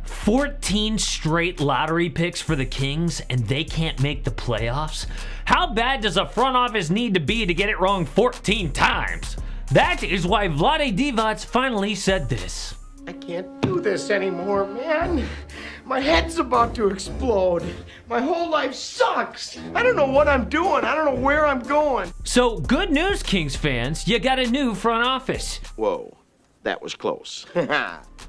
14 straight lottery picks for the Kings and they can't make the playoffs? How bad does a front office need to be to get it wrong 14 times? That is why Vlade Divac finally said this. I can't do this anymore, man. My head's about to explode. My whole life sucks. I don't know what I'm doing. I don't know where I'm going. So good news, Kings fans. You got a new front office. Whoa, that was close.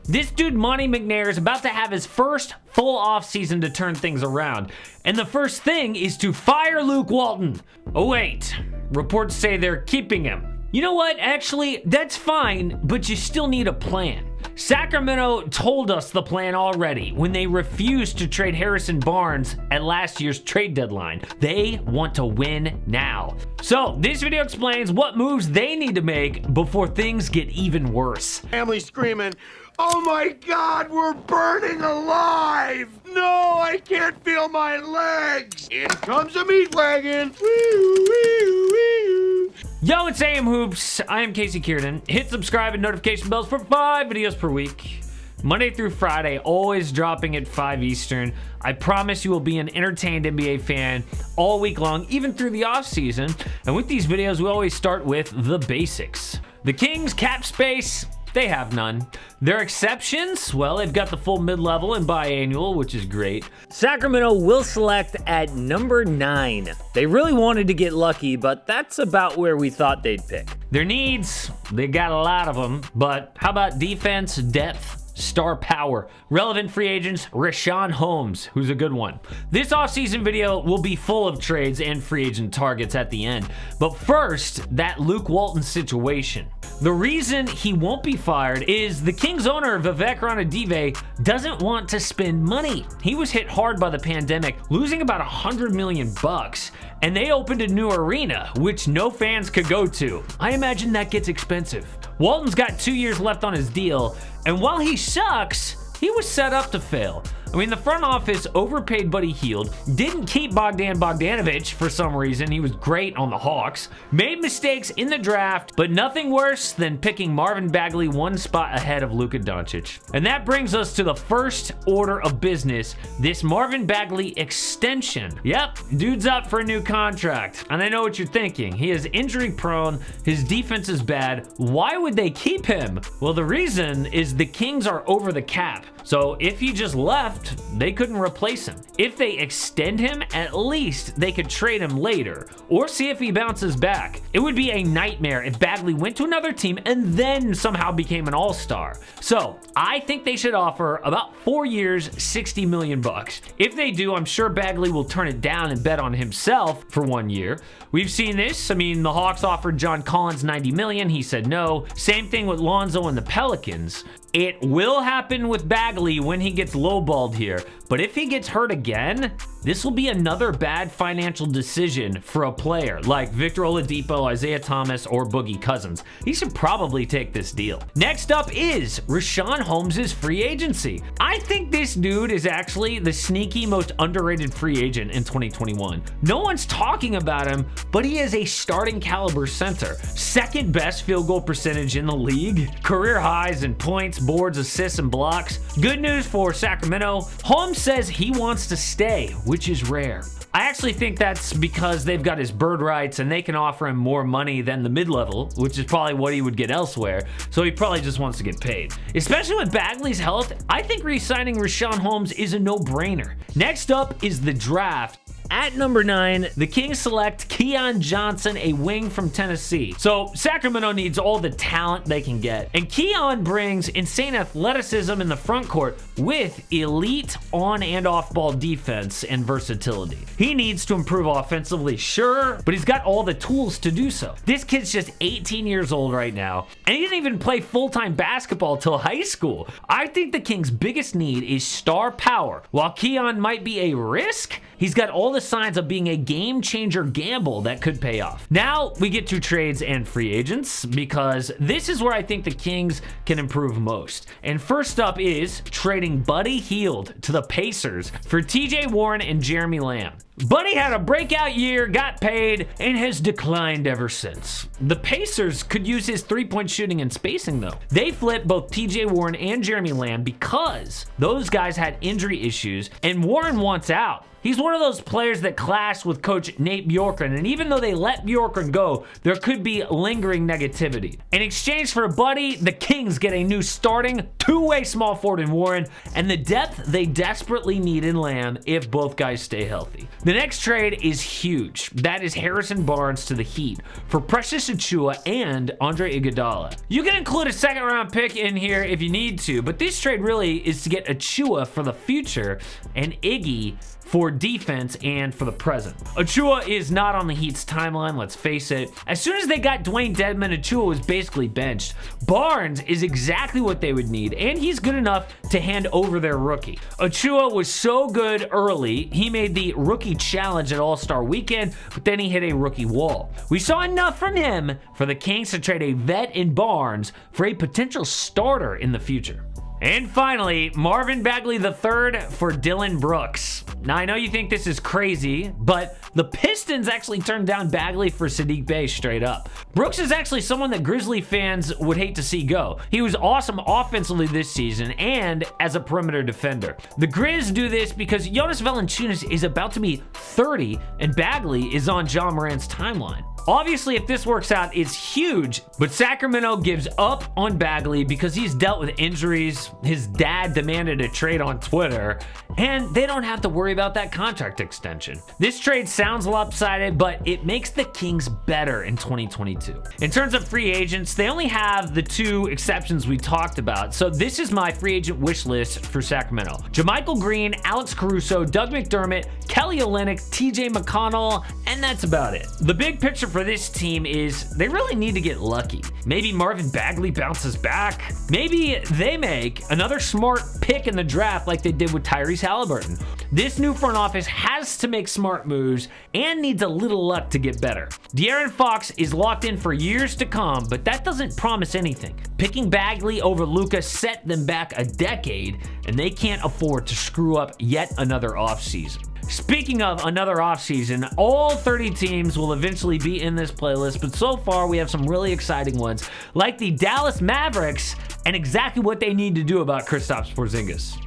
This dude, Monty McNair, is about to have his first full offseason to turn things around. And the first thing is to fire Luke Walton. Oh wait, reports say they're keeping him. You know what? Actually, that's fine, but you still need a plan. Sacramento told us the plan already when they refused to trade Harrison Barnes at last year's trade deadline. They want to win now. So this video explains what moves they need to make before things get even worse. Family screaming, oh my God, we're burning alive. No, I can't feel my legs. In comes a meat wagon. Woo, woo, woo. Yo, it's AM Hoops. I am Casey Kiernan. Hit subscribe and notification bells for 5 videos per week. Monday through Friday, always dropping at 5 Eastern. I promise you will be an entertained NBA fan all week long, even through the offseason. And with these videos, we always start with the basics. The Kings cap space, they have none. Their exceptions, well, they've got the full mid-level and biannual, which is great. Sacramento will select at number 9. They really wanted to get lucky, but that's about where we thought they'd pick. Their needs, they got a lot of them, but how about defense, depth, star power? Relevant free agents, Rashad Holmes, who's a good one. This offseason video will be full of trades and free agent targets at the end. But first, that Luke Walton situation. The reason he won't be fired is the Kings owner, Vivek Ranadive, doesn't want to spend money. He was hit hard by the pandemic, losing about $100 million bucks, and they opened a new arena, which no fans could go to. I imagine that gets expensive. Walton's got 2 years left on his deal, and while he sucks, he was set up to fail. I mean, the front office overpaid Buddy Hield, didn't keep Bogdan Bogdanovic for some reason. He was great on the Hawks. Made mistakes in the draft, but nothing worse than picking Marvin Bagley one spot ahead of Luka Doncic. And that brings us to the first order of business, this Marvin Bagley extension. Yep, dude's up for a new contract. And I know what you're thinking. He is injury prone, his defense is bad. Why would they keep him? Well, the reason is the Kings are over the cap. So if he just left, they couldn't replace him. If they extend him, at least they could trade him later or see if he bounces back. It would be a nightmare if Bagley went to another team and then somehow became an all-star. So I think they should offer about 4 years, $60 million bucks. If they do, I'm sure Bagley will turn it down and bet on himself for 1 year. We've seen this. I mean, the Hawks offered John Collins $90 million. He said no. Same thing with Lonzo and the Pelicans. It will happen with Bagley when he gets lowballed here, but if he gets hurt again, this will be another bad financial decision for a player like Victor Oladipo, Isaiah Thomas, or Boogie Cousins. He should probably take this deal. Next up is Rashad Holmes' free agency. I think this dude is actually the sneaky most underrated free agent in 2021. No one's talking about him, but he is a starting caliber center. Second best field goal percentage in the league. Career highs in points, boards, assists, and blocks. Good news for Sacramento. Holmes says he wants to stay, which is rare. I actually think that's because they've got his bird rights and they can offer him more money than the mid-level, which is probably what he would get elsewhere. So he probably just wants to get paid. Especially with Bagley's health, I think re-signing Rashad Holmes is a no-brainer. Next up is the draft. At number 9, the Kings select Keon Johnson, a wing from Tennessee. So Sacramento needs all the talent they can get. And Keon brings insane athleticism in the front court with elite on and off ball defense and versatility. He needs to improve offensively, sure, but he's got all the tools to do so. This kid's just 18 years old right now, and he didn't even play full-time basketball till high school. I think the Kings' biggest need is star power. While Keon might be a risk, he's got all the the signs of being a game-changer gamble that could pay off. Now we get to trades and free agents, because this is where I think the Kings can improve most. And first up is trading Buddy Hield to the Pacers for TJ Warren and Jeremy Lamb. Buddy had a breakout year, got paid, and has declined ever since. The Pacers could use his three-point shooting and spacing though. They flipped both TJ Warren and Jeremy Lamb because those guys had injury issues, and Warren wants out. He's one of those players that clashed with coach Nate Bjorkgren, and even though they let Bjorkgren go, there could be lingering negativity. In exchange for Buddy, the Kings get a new starting two-way small forward in Warren, and the depth they desperately need in Lamb if both guys stay healthy. The next trade is huge. That is Harrison Barnes to the Heat for Precious Achiuwa and Andre Iguodala. You can include a second-round pick in here if you need to, but this trade really is to get Achiuwa for the future and Iggy for defense and for the present. Achiuwa is not on the Heat's timeline, let's face it. As soon as they got Dwayne Dedmon, Achiuwa was basically benched. Barnes is exactly what they would need, and he's good enough to hand over their rookie. Achiuwa was so good early, he made the rookie challenge at All-Star Weekend, but then he hit a rookie wall. We saw enough from him for the Kings to trade a vet in Barnes for a potential starter in the future. And finally, Marvin Bagley III for Dylan Brooks. Now, I know you think this is crazy, but the Pistons actually turned down Bagley for Saddiq Bey straight up. Brooks is actually someone that Grizzly fans would hate to see go. He was awesome offensively this season and as a perimeter defender. The Grizz do this because Jonas Valanciunas is about to be 30 and Bagley is on Ja Morant's timeline. Obviously, if this works out, it's huge, but Sacramento gives up on Bagley because he's dealt with injuries, his dad demanded a trade on Twitter, and they don't have to worry about that contract extension. This trade sounds lopsided, but it makes the Kings better in 2022. In terms of free agents, they only have the two exceptions we talked about, so this is my free agent wish list for Sacramento. JaMychal Green, Alex Caruso, Doug McDermott, Kelly Olynyk, TJ McConnell, and that's about it. The big picture for this team is they really need to get lucky. Maybe Marvin Bagley bounces back. Maybe they make another smart pick in the draft like they did with Tyrese Haliburton. This new front office has to make smart moves and needs a little luck to get better. De'Aaron Fox is locked in for years to come, but that doesn't promise anything. Picking Bagley over Luka set them back a decade, and they can't afford to screw up yet another offseason. Speaking of another offseason, all 30 teams will eventually be in this playlist, but so far we have some really exciting ones, like the Dallas Mavericks and exactly what they need to do about Kristaps Porzingis.